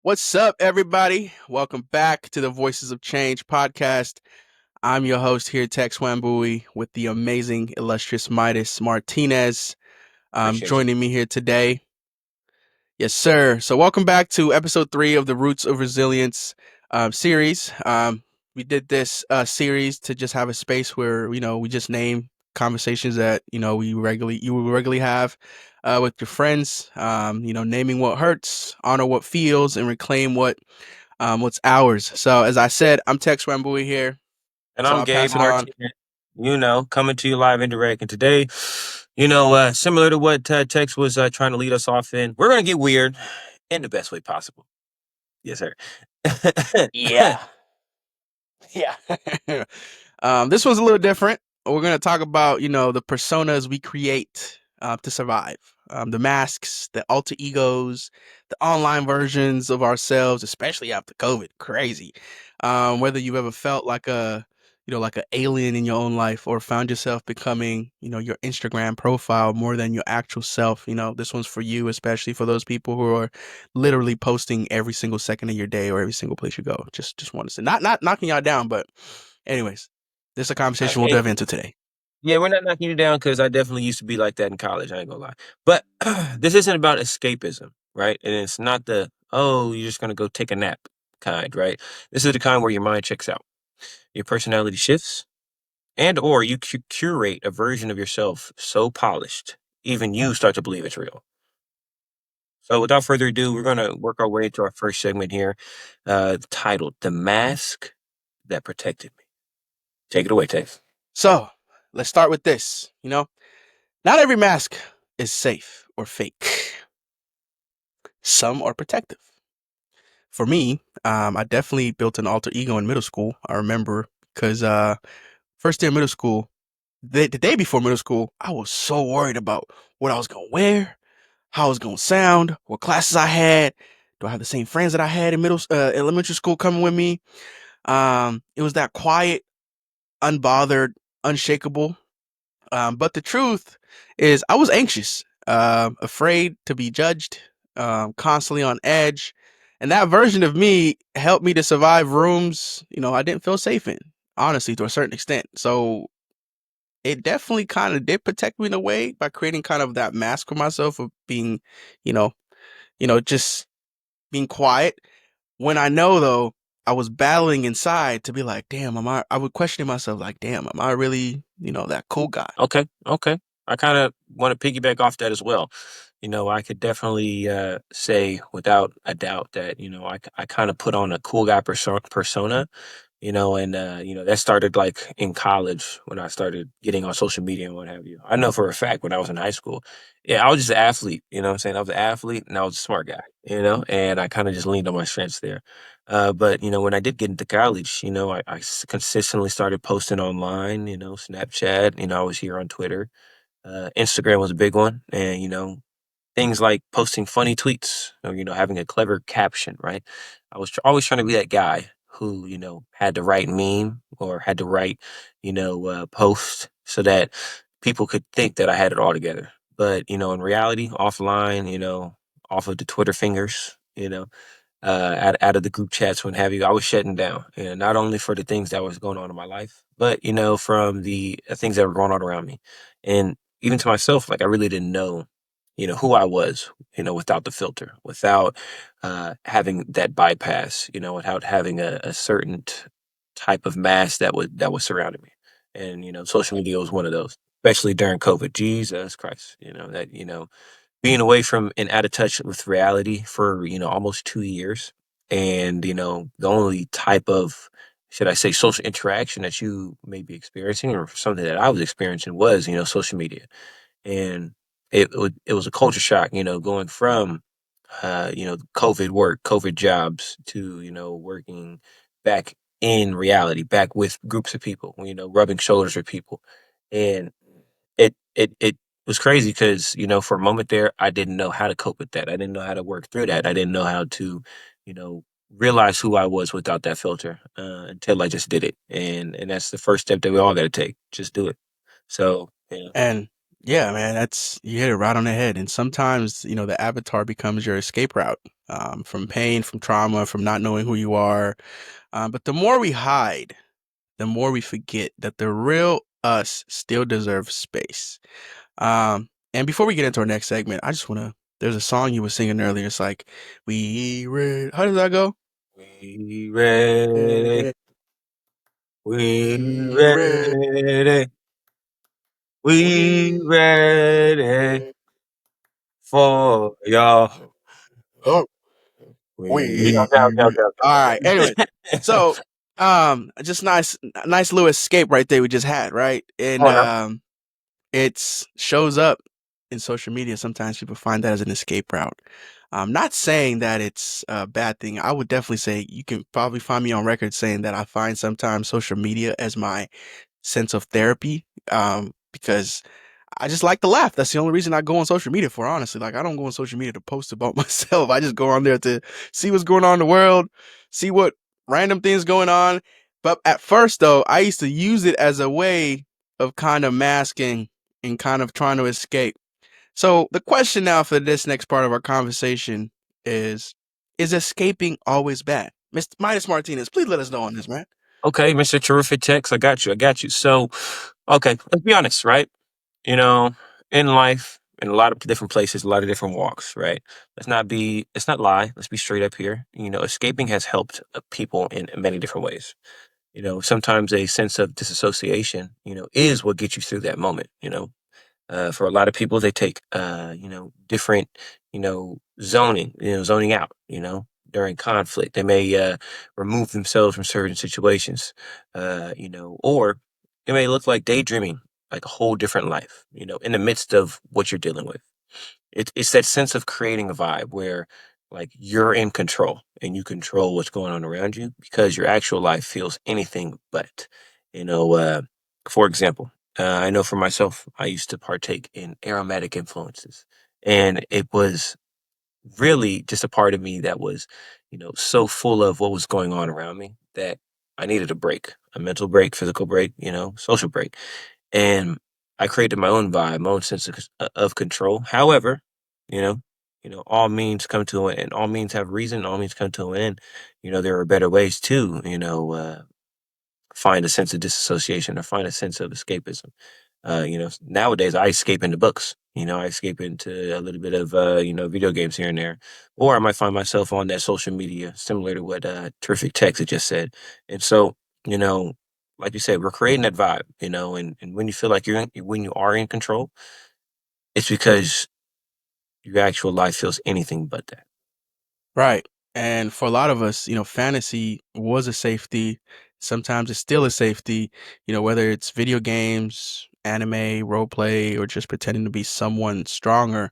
What's up, everybody? Welcome back to the Voices of Change podcast. I'm your host here, Tex Wambui, with the amazing, illustrious Midas Martinez Appreciate you. joining me here today. Yes, sir. So, welcome back to episode 3 of the Roots of Resilience series. We did this series to just have a space where we just name conversations that you will regularly have with your friends. Naming what hurts, honor what feels, and reclaim what's ours. So, as I said, I'm Tex Wambui here. And So I'm I'll Gabe pass it on. Martinez, coming to you live and direct. And today, similar to what Tex was trying to lead us off in, we're going to get weird in the best way possible. Yes, sir. Yeah. Yeah. This one's a little different. We're going to talk about, the personas we create to survive. The masks, the alter egos, the online versions of ourselves, especially after COVID. Crazy. Whether you've ever felt like like an alien in your own life or found yourself becoming, your Instagram profile more than your actual self. This one's for you, especially for those people who are literally posting every single second of your day or every single place you go. Just want to say, not knocking y'all down, but anyways, this is a conversation we'll Hey, delve into today. yeah, we're not knocking you down because I definitely used to be like that in college. I ain't gonna lie. But this isn't about escapism, right? And it's not the, oh, you're just going to go take a nap kind, right? This is the kind where your mind checks out, your personality shifts, and or you curate a version of yourself so polished even you start to believe it's real. So without further ado, we're going to work our way into our first segment here, titled The Mask That Protected Me. Take it away, Tafe. So let's start with this. Not every mask is safe or fake. Some are protective. For me, I definitely built an alter ego in middle school. I remember because first day of middle school, the day before middle school, I was so worried about what I was gonna wear, how I was gonna sound, what classes I had. Do I have the same friends that I had in elementary school coming with me? It was that quiet, unbothered, unshakable. But the truth is, I was anxious, afraid to be judged, constantly on edge. And that version of me helped me to survive rooms, I didn't feel safe in, honestly, to a certain extent. So it definitely kind of did protect me in a way by creating kind of that mask for myself of being, you know, just being quiet. When I know though, I was battling inside to be like, damn, I would question myself like, damn, am I really, that cool guy? Okay, okay. I kind of want to piggyback off that as well. I could definitely say without a doubt that, I kind of put on a cool guy persona, and that started like in college when I started getting on social media and what have you. I know for a fact when I was in high school, yeah, I was just an athlete, you know what I'm saying? I was an athlete and I was a smart guy, and I kind of just leaned on my strengths there. But when I did get into college, I consistently started posting online, Snapchat, I was here on Twitter. Instagram was a big one. And, things like posting funny tweets or, having a clever caption, right? I was always trying to be that guy who, had the right meme or had the right, post so that people could think that I had it all together. But, in reality, offline, off of the Twitter fingers, out of the group chats, what have you, I was shutting down. And not only for the things that was going on in my life, but, from the things that were going on around me. And even to myself, like I really didn't know, who I was, without the filter, without having that bypass, without having a certain type of mask that was surrounding me. And, social media was one of those, especially during COVID. Jesus Christ, being away from and out of touch with reality for almost 2 years, and the only type of, should I say, social interaction that you may be experiencing or something that I was experiencing was social media. And it was a culture shock, going from COVID work, COVID jobs to working back in reality, back with groups of people, rubbing shoulders with people. And it was crazy because, for a moment there, I didn't know how to cope with that. I didn't know how to work through that. I didn't know how to, you know, realize who I was without that filter, until I just did it. And that's the first step that we all got to take. Just do it. So, And Yeah, man, that's you hit it right on the head. And sometimes, the avatar becomes your escape route, from pain, from trauma, from not knowing who you are. But the more we hide, the more we forget that the real us still deserves space. And before we get into our next segment, I just wanna there's a song you were singing earlier. It's like, we read how does that go? We ready, Ready, we we ready, ready, we we ready ready. for y'all. Oh, We we okay, okay, all okay, right. Anyway, okay. so just nice little escape right there we just had, right? And Come on now. it's shows up in social media. Sometimes people find that as an escape route. I'm not saying that it's a bad thing. I would definitely say you can probably find me on record saying that I find sometimes social media as my sense of therapy, because I just like to laugh. That's the only reason I go on social media for, honestly. Like, I don't go on social media to post about myself. I just go on there to see what's going on in the world, see what random things going on. But at first, though, I used to use it as a way of kind of masking and kind of trying to escape. So the question now for this next part of our conversation is escaping always bad? Mr. Midas Martinez, please let us know on this, man. Okay, Mr. Terrific Text, I got you. I got you. So, okay, let's be honest, right? You know, in life, in a lot of different places, a lot of different walks, right? Let's not lie. Let's be straight up here. Escaping has helped people in many different ways. Sometimes a sense of disassociation, is what gets you through that moment. For a lot of people, they take, different, zoning out, during conflict. They may remove themselves from certain situations, or it may look like daydreaming, like a whole different life, in the midst of what you're dealing with. It's that sense of creating a vibe where like you're in control and you control what's going on around you because your actual life feels anything but. You know, uh, for example, I know for myself, I used to partake in aromatic influences, and it was really just a part of me that was, so full of what was going on around me that I needed a break, a mental break, physical break, social break. And I created my own vibe, my own sense of control. However, you know, all means come to an end. All means have reason. All means come to an end. There are better ways to, find a sense of disassociation or find a sense of escapism. Nowadays I escape into books. I escape into a little bit of, video games here and there, or I might find myself on that social media, similar to what Terrific Text had just said. And so, you know, like you said, we're creating that vibe, and when you feel like when you are in control, it's because your actual life feels anything but that. Right. And for a lot of us, fantasy was a safety. Sometimes it's still a safety, whether it's video games, anime, role play, or just pretending to be someone stronger.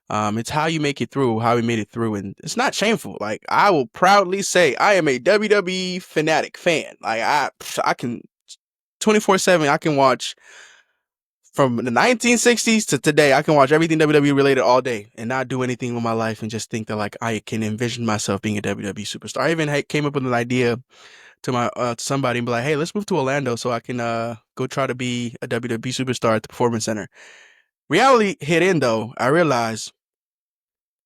It's how you make it through, how we made it through. And it's not shameful. Like, I will proudly say I am a WWE fanatic fan. Like, I can 24/7, I can watch from the 1960s to today. I can watch everything WWE related all day and not do anything with my life and just think that like I can envision myself being a WWE superstar. I even came up with an idea to my to somebody and be like, "Hey, let's move to Orlando so I can go try to be a WWE superstar at the Performance Center." Reality hit in though. I realized,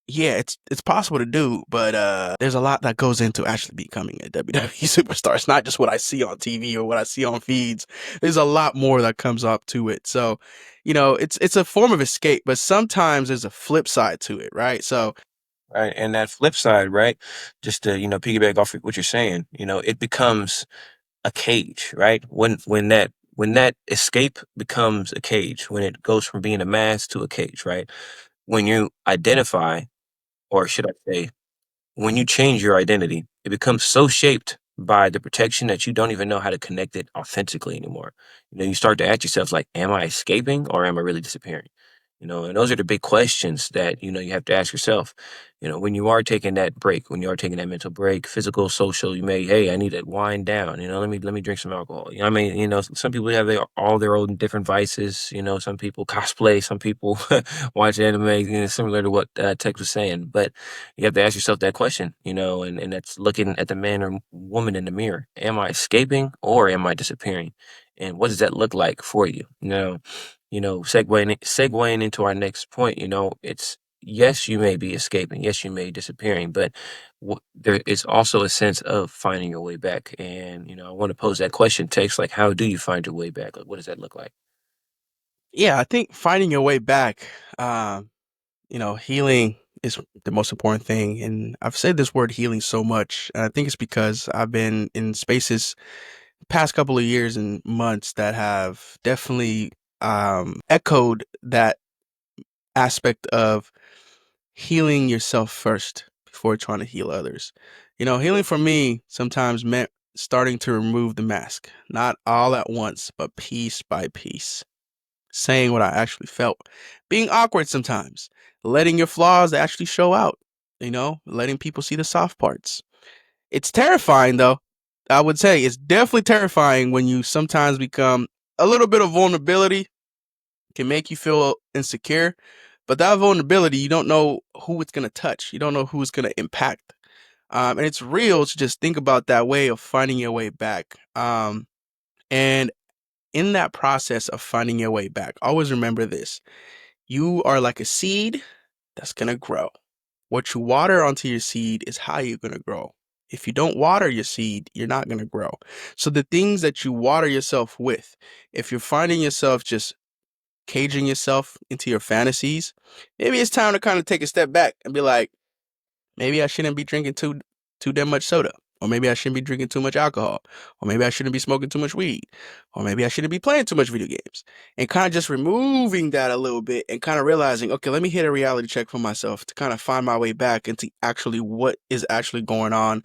yeah, it's possible to do, but there's a lot that goes into actually becoming a WWE superstar. It's not just what I see on TV or what I see on feeds. There's a lot more that comes up to it. So, it's a form of escape, but sometimes there's a flip side to it, right? So, Right. And that flip side, right? Just to, piggyback off of what you're saying, it becomes a cage, right? When that escape becomes a cage, when it goes from being a mask to a cage, right? When you identify, or should I say, when you change your identity, it becomes so shaped by the protection that you don't even know how to connect it authentically anymore. You start to ask yourself, like, am I escaping or am I really disappearing? And those are the big questions that, you have to ask yourself. When you are taking that break, when you are taking that mental break, physical, social, you may, hey, I need to wind down, let me drink some alcohol. I mean, some people have all their own different vices, some people cosplay, some people watch anime, similar to what Tech was saying. But you have to ask yourself that question, and that's looking at the man or woman in the mirror. Am I escaping or am I disappearing? And what does that look like for you? segueing into our next point, it's yes, you may be escaping, yes, you may be disappearing, but there is also a sense of finding your way back. And I want to pose that question, text, like, how do you find your way back? Like, what does that look like? Yeah, I think finding your way back, um, healing is the most important thing. And I've said this word healing so much. And I think it's because I've been in spaces past couple of years and months that have definitely echoed that aspect of healing yourself first before trying to heal others. Healing for me sometimes meant starting to remove the mask, not all at once, but piece by piece, saying what I actually felt, being awkward sometimes, letting your flaws actually show out, letting people see the soft parts. It's terrifying though. I would say it's definitely terrifying when you sometimes become a little bit of vulnerability can make you feel insecure, but that vulnerability, you don't know who it's going to touch. You don't know who it's going to impact. And it's real to just think about that way of finding your way back. And in that process of finding your way back, always remember this: you are like a seed that's going to grow. What you water onto your seed is how you're going to grow. If you don't water your seed, you're not going to grow. So the things that you water yourself with, if you're finding yourself just caging yourself into your fantasies, maybe it's time to kind of take a step back and be like, maybe I shouldn't be drinking too damn much soda. Or maybe I shouldn't be drinking too much alcohol. Or maybe I shouldn't be smoking too much weed. Or maybe I shouldn't be playing too much video games. And kind of just removing that a little bit and kind of realizing, okay, let me hit a reality check for myself to kind of find my way back into actually what is actually going on.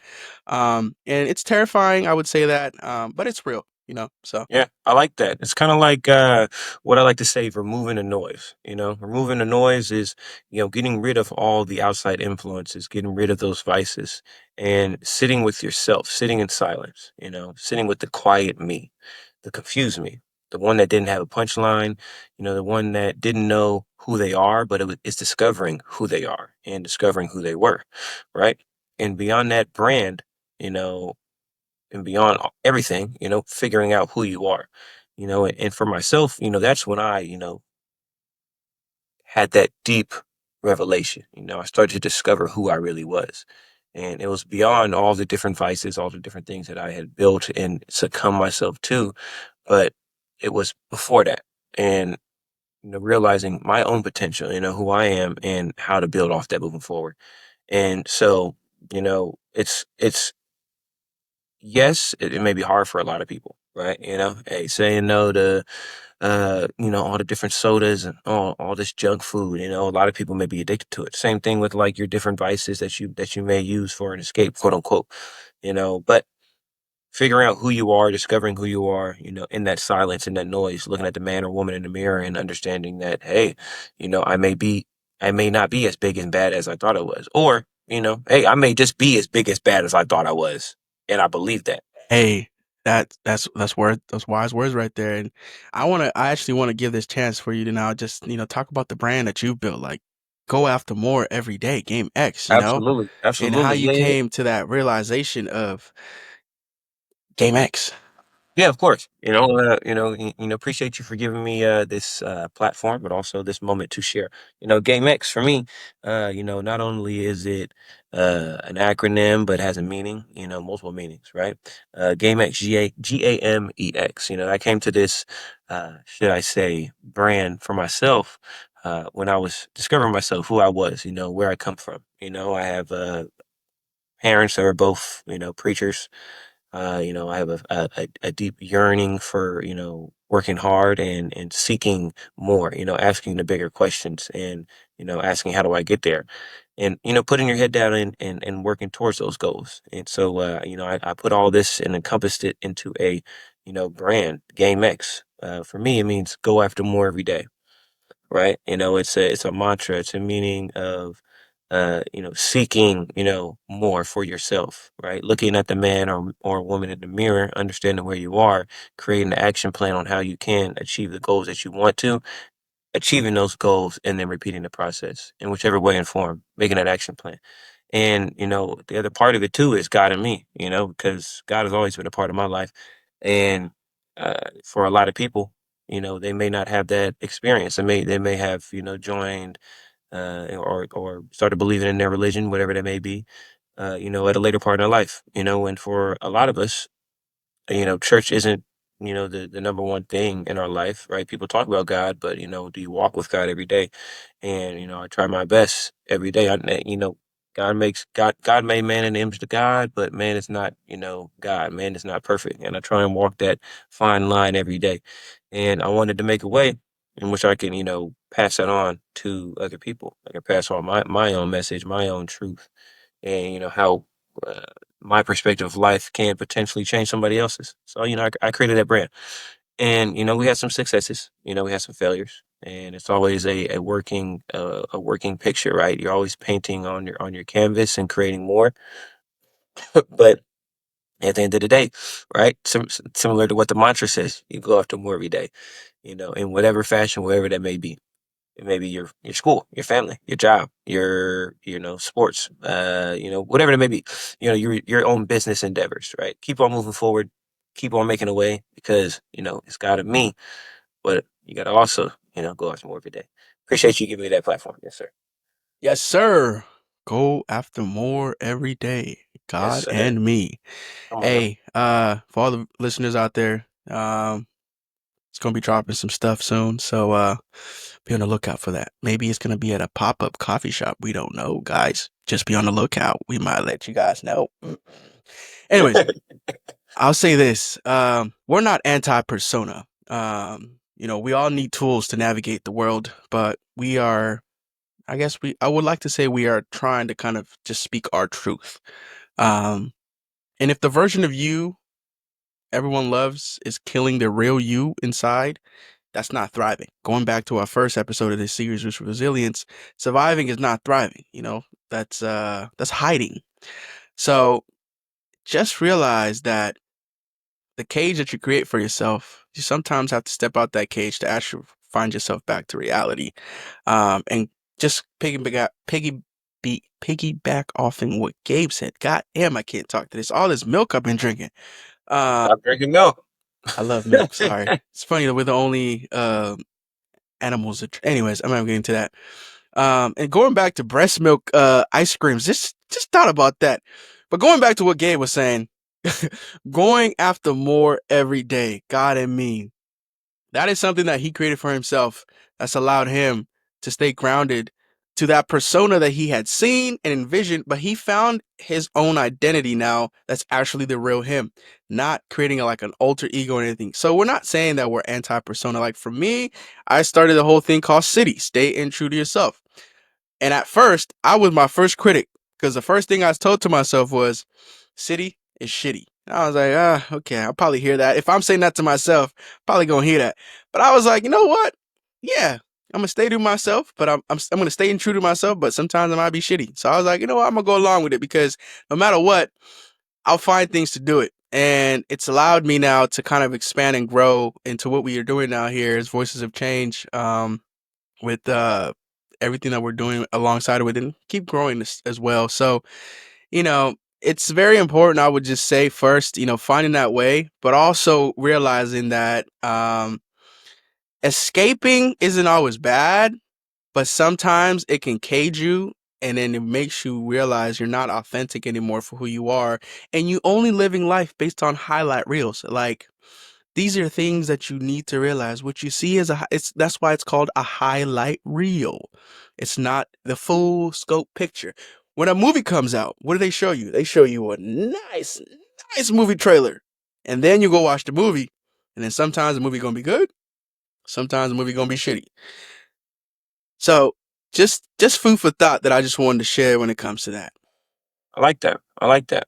And it's terrifying, I would say that, but it's real, so. Yeah, I like that. It's kind of like what I like to say, removing the noise. Removing the noise is, getting rid of all the outside influences, getting rid of those vices, and sitting with yourself, sitting in silence, sitting with the quiet me, the confused me, the one that didn't have a punchline, the one that didn't know who they are, but it's discovering who they are and discovering who they were, right? And beyond that brand, you know, and beyond everything, figuring out who you are, and for myself, that's when I, had that deep revelation. I started to discover who I really was. And it was beyond all the different vices, all the different things that I had built and succumbed myself to. But it was before that. And, realizing my own potential, who I am and how to build off that moving forward. And so, it's yes, it may be hard for a lot of people, right? Hey, saying no to all the different sodas and all this junk food, a lot of people may be addicted to it. Same thing with like your different vices that you may use for an escape, quote unquote. But figuring out who you are, discovering who you are, in that silence, in that noise, looking at the man or woman in the mirror and understanding that, hey, I may not be as big and bad as I thought I was. Or, hey, I may just be as big as bad as I thought I was. And I believe that. Hey, that's wise words right there. And I actually want to give this chance for you to now just, talk about the brand that you built. Like go after more every day, Game X, Absolutely. and how Absolutely. you Yeah, yeah. came to that realization of Game X. Yeah, of course. Appreciate you for giving me this platform, but also this moment to share. Game X for me, not only is it an acronym, but has a meaning. Multiple meanings, right? Game X, GAMEX. I came to this, should I say, brand for myself when I was discovering myself, who I was. Where I come from. I have parents that are both, preachers. I have a deep yearning for, working hard and seeking more, asking the bigger questions and, asking how do I get there? And, putting your head down and working towards those goals. And so, I put all this and encompassed it into a, brand, Game X. For me, it means go after more every day, right? It's a mantra. It's a meaning of seeking, more for yourself, right? Looking at the man or woman in the mirror, understanding where you are, creating an action plan on how you can achieve the goals that you want to, achieving those goals, and then repeating the process in whichever way and form, making that action plan. And, the other part of it too is God and me, because God has always been a part of my life. And for a lot of people, they may not have that experience. They may have, joined or started believing in their religion, whatever that may be, at a later part in their life. And for a lot of us, church isn't, the number one thing in our life, right? People talk about God, but do you walk with God every day? And I try my best every day. God made man in the image of God, but man is not, God. Man is not perfect, and I try and walk that fine line every day. And I wanted to make a way in which I can, pass that on to other people. I can pass on my own message, my own truth, and how uh, my perspective of life can potentially change somebody else's. So I created that brand, and we had some successes. We had some failures, and it's always a working picture, right? You're always painting on your canvas and creating more, but at the end of the day, right? Similar to what the mantra says, you go after more every day. In whatever fashion, wherever that may be. It may be your school, your family, your job, your sports, whatever it may be. Your own business endeavors, right? Keep on moving forward, keep on making a way because it's gotta me, but you gotta also go after more every day. Appreciate you giving me that platform, yes sir, Yes, sir. Go after more every day. yes God sir. and me. Come on now. Hey, for all the listeners out there, it's gonna be dropping some stuff soon, so be on the lookout for that. Maybe it's gonna be at a pop-up coffee shop. We don't know, guys. Just be on the lookout. We might let you guys know. Anyways, I'll say this. We're not anti-persona. We all need tools to navigate the world, but we are, I would like to say we are trying to kind of just speak our truth. Um, and if the version of you everyone loves is killing the real you inside, that's not thriving. Going back to our first episode of this series, which was resilience, surviving is not thriving. That's hiding. So just realize that the cage that you create for yourself, you sometimes have to step out that cage to actually find yourself back to reality. And just piggyback off in what Gabe said. God damn, I can't talk to this. All this milk I've been drinking. Uh, Stop drinking milk. I love milk. Sorry, it's funny that we're the only animals. Anyways, I'm not getting into that. And going back to breast milk ice creams, just thought about that. But going back to what Gabe was saying, going after more every day, God and me, that is something that he created for himself. That's allowed him to stay grounded to that persona that he had seen and envisioned, but he found his own identity now that's actually the real him, not creating like an alter ego or anything. So we're not saying that we're anti-persona. Like for me, I started the whole thing called City, stay in true to yourself. And at first, I was my first critic because the first thing I told to myself was, City is shitty. And I was like, okay, I'll probably hear that. If I'm saying that to myself, probably gonna hear that. But I was like, you know what? Yeah, I'm gonna stay to myself, but I'm gonna stay true to myself. But sometimes I might be shitty. So I was like, you know what? I'm gonna go along with it because no matter what, I'll find things to do it. And it's allowed me now to kind of expand and grow into what we are doing now here as Voices of Change. With everything that we're doing alongside of it and keep growing this as well. So, it's very important, I would just say first, finding that way, but also realizing that escaping isn't always bad, but sometimes it can cage you and then it makes you realize you're not authentic anymore for who you are and you only living life based on highlight reels. Like these are things that you need to realize. What you see is it's that's why it's called a highlight reel. It's not the full scope picture. When a movie comes out, what do they show you? They show you a nice movie trailer. And then you go watch the movie. And then sometimes the movie gonna be good, sometimes the movie gonna be shitty. So just food for thought that I just wanted to share when it comes to that. I like that. I like that.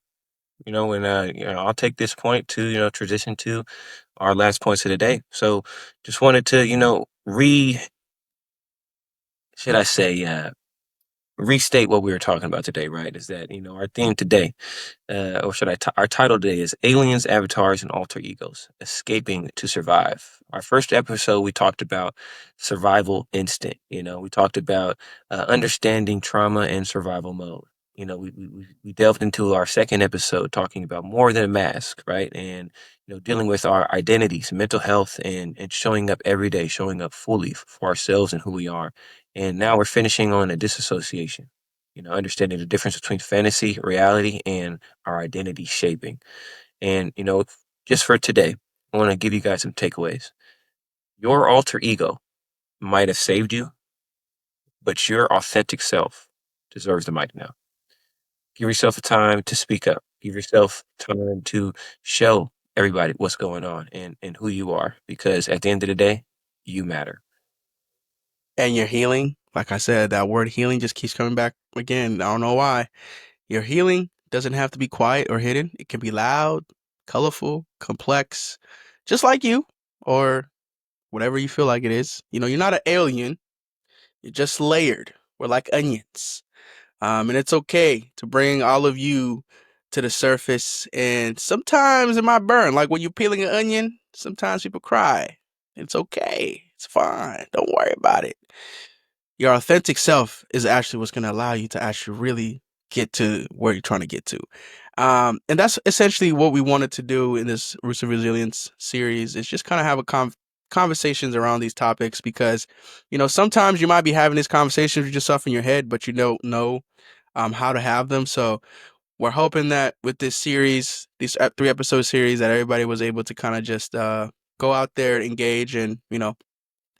And I'll take this point to transition to our last points of the day. So just wanted to should I say restate what we were talking about today, right? Is that, our theme today, or should our title today is Aliens, Avatars, and Alter Egos, Escaping to Survive. Our first episode, we talked about survival instinct. We talked about understanding trauma and survival mode. we delved into our second episode talking about more than a mask, right? And dealing with our identities, mental health, and showing up every day, showing up fully for ourselves and who we are. And now we're finishing on a disassociation. Understanding the difference between fantasy, reality, and our identity shaping. And just for today, I want to give you guys some takeaways. Your alter ego might have saved you, but your authentic self deserves the mic now. Give yourself a time to speak up. Give yourself time to show everybody what's going on and who you are, because at the end of the day, you matter. And your healing, like I said, that word healing just keeps coming back again. I don't know why. Your healing doesn't have to be quiet or hidden. It can be loud, colorful, complex, just like you, or whatever you feel like it is. You're not an alien. You're just layered. We're like onions. And it's okay to bring all of you to the surface. And sometimes it might burn. Like when you're peeling an onion, sometimes people cry. It's okay. It's fine. Don't worry about it. Your authentic self is actually what's going to allow you to actually really get to where you're trying to get to. And that's essentially what we wanted to do in this Roots of Resilience series, is just kind of have a conversations around these topics, because, sometimes you might be having these conversations with yourself in your head, but you don't know how to have them. So we're hoping that with this series, these 3 episode series, that everybody was able to kind of just go out there, engage, and,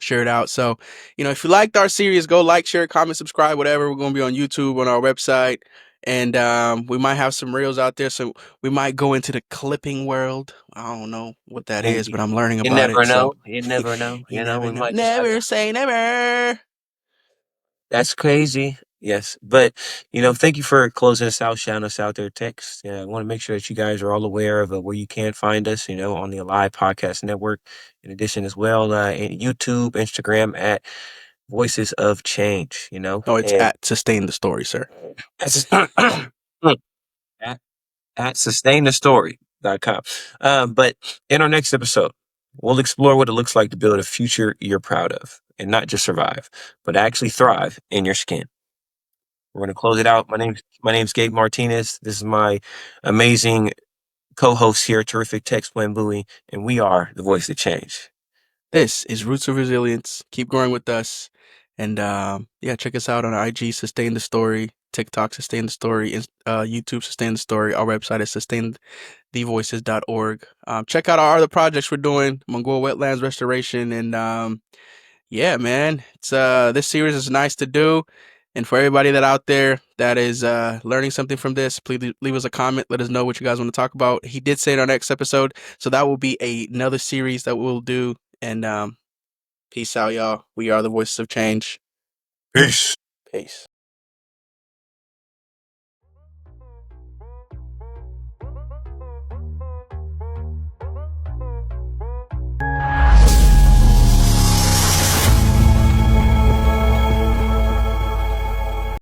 share it out. So, if you liked our series, go like, share, comment, subscribe, whatever. We're going to be on YouTube, on our website, and we might have some reels out there. So we might go into the clipping world. I don't know what that And is, but I'm learning you about never it. So know. You never know. you never We know. might just have Never to. say never. That's crazy. Yes. But, thank you for closing us out, shouting us out there, text. Yeah, I want to make sure that you guys are all aware of where you can find us, on the Alive Podcast Network. In addition, as well, YouTube, Instagram at Voices of Change, Oh, it's and at Sustain the Story, sir. at, at sustainthestory.com. But in our next episode, we'll explore what it looks like to build a future you're proud of and not just survive, but actually thrive in your skin. We're going to close it out. My name's Gabe Martinez. This is my amazing co-host here, terrific Tex Wambui, and we are the voice of change. This is Roots of Resilience. Keep growing with us. And yeah, check us out on IG, Sustain the Story, TikTok, Sustain the Story, YouTube, Sustain the Story. Our website is sustainthevoices.org. Check out our other projects we're doing, Mongol Wetlands Restoration. And yeah, man, it's this series is nice to do. And for everybody that out there that is learning something from this, please leave us a comment. Let us know what you guys want to talk about. He did say in our next episode, so that will be another series that we'll do. And peace out, y'all. We are the voices of change. Peace. Peace.